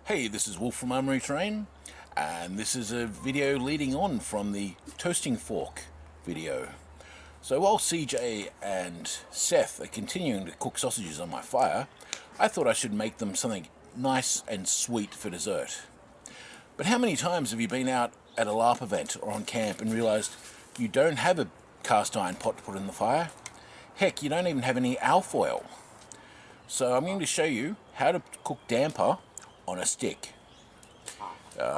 Hey, this is Wolf from Armoury-Terrain, and this is a video leading on from the toasting fork video. So while CJ and Seth are continuing to cook sausages on my fire, I thought I should make them something nice and sweet for dessert. But how many times have you been out at a LARP event or on camp and realised you don't have a cast iron pot to put in the fire? Heck, you don't even have any alfoil. So I'm going to show you how to cook damper on a stick.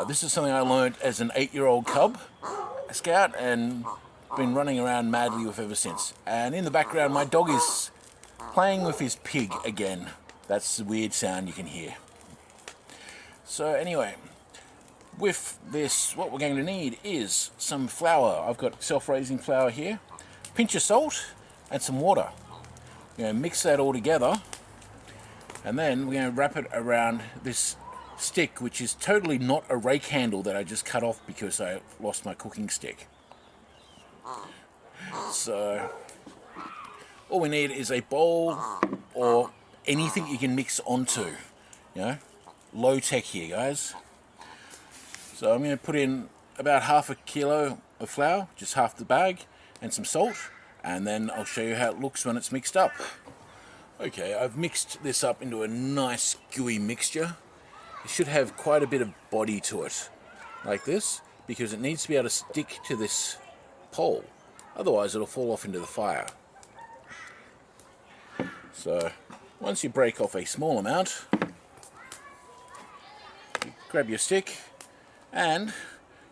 This is something I learned as an 8-year-old cub scout and been running around madly with ever since. And in the background my dog is playing with his pig again. That's the weird sound you can hear. So anyway, with this what we're going to need is some flour. I've got self-raising flour here, a pinch of salt and some water. We're going to mix that all together, and then we're going to wrap it around this stick, which is totally not a rake handle that I just cut off because I lost my cooking stick. So all we need is a bowl or anything you can mix onto. You know, low tech here, guys. So I'm going to put in about half a kilo of flour, just half the bag, and some salt, and then I'll show you how it looks when it's mixed up. Okay, I've mixed this up into a nice gooey mixture. It should have quite a bit of body to it, like this, because it needs to be able to stick to this pole. Otherwise it'll fall off into the fire. So once you break off a small amount, you grab your stick and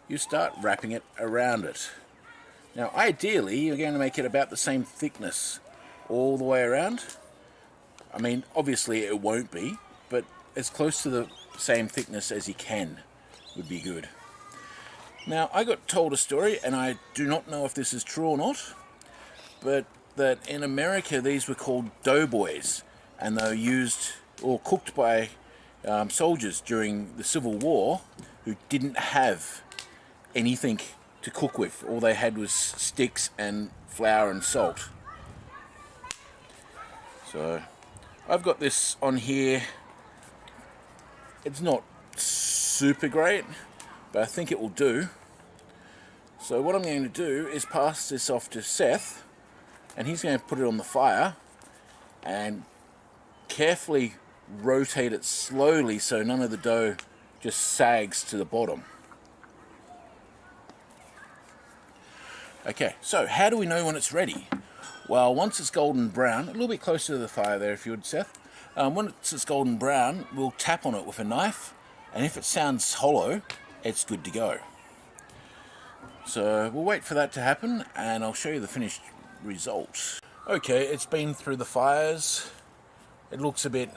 you start wrapping it around it. Now ideally you're going to make it about the same thickness all the way around. I mean, obviously it won't be, but as close to the same thickness as you can would be good. Now, I got told a story, and I do not know if this is true or not, but that in America these were called doughboys, and they were used or cooked by soldiers during the Civil War who didn't have anything to cook with. All they had was sticks and flour and salt. So I've got this on here. It's not super great, but I think it will do. So what I'm going to do is pass this off to Seth, and he's going to put it on the fire and carefully rotate it slowly so none of the dough just sags to the bottom. Okay, so how do we know when it's ready? Well, once it's golden brown, a little bit closer to the fire there if you would, Seth. Once it's golden brown, we'll tap on it with a knife, and if it sounds hollow, it's good to go. So we'll wait for that to happen, and I'll show you the finished result. Okay, it's been through the fires. It looks a bit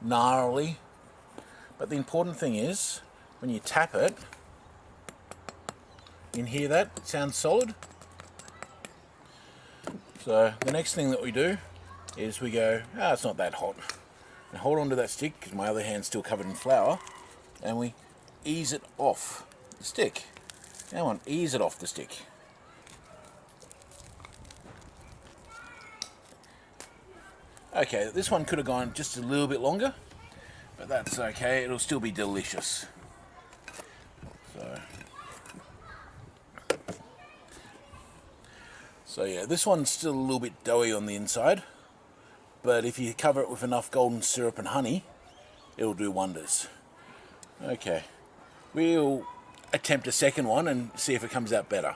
gnarly, but the important thing is, when you tap it, you can hear that, it sounds solid. So the next thing that we do is we go, it's not that hot. And hold on to that stick, because my other hand's still covered in flour, and we ease it off the stick. Come on, ease it off the stick. Okay, this one could have gone just a little bit longer, but that's okay, it'll still be delicious. So yeah, this one's still a little bit doughy on the inside, but if you cover it with enough golden syrup and honey, it'll do wonders. Okay, we'll attempt a second one and see if it comes out better.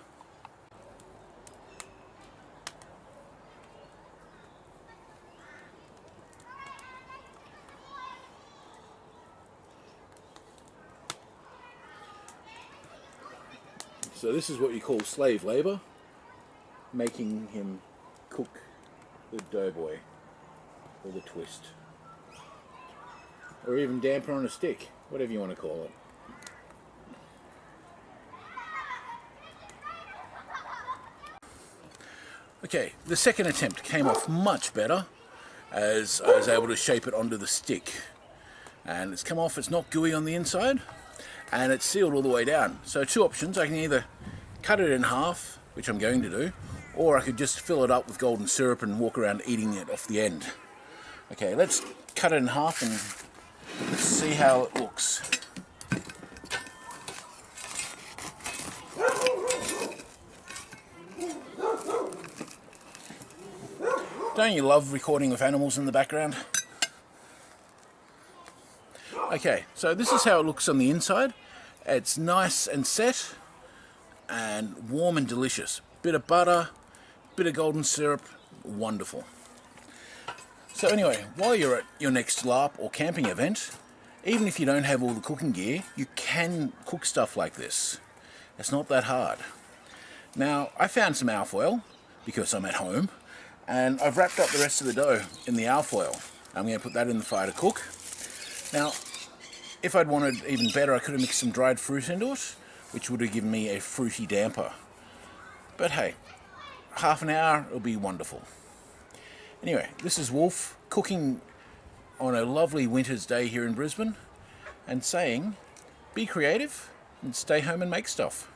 So this is what you call slave labor, making him cook the doughboy, or the twist, or even damper on a stick, whatever you want to call it. Okay, the second attempt came off much better, as I was able to shape it onto the stick, and it's come off. It's not gooey on the inside, and it's sealed all the way down. So two options: I can either cut it in half, which I'm going to do, or I could just fill it up with golden syrup and walk around eating it off the end. Okay, let's cut it in half and see how it looks. Don't you love recording with animals in the background? Okay, so this is how it looks on the inside. It's nice and set and warm and delicious. Bit of butter, bit of golden syrup, wonderful. So anyway, while you're at your next LARP or camping event, even if you don't have all the cooking gear, you can cook stuff like this. It's not that hard. Now, I found some alfoil because I'm at home, and I've wrapped up the rest of the dough in the alfoil. I'm going to put that in the fire to cook. Now, if I'd wanted even better, I could have mixed some dried fruit into it, which would have given me a fruity damper. But hey, half an hour, it'll be wonderful. Anyway, this is Wolf cooking on a lovely winter's day here in Brisbane and saying, be creative and stay home and make stuff.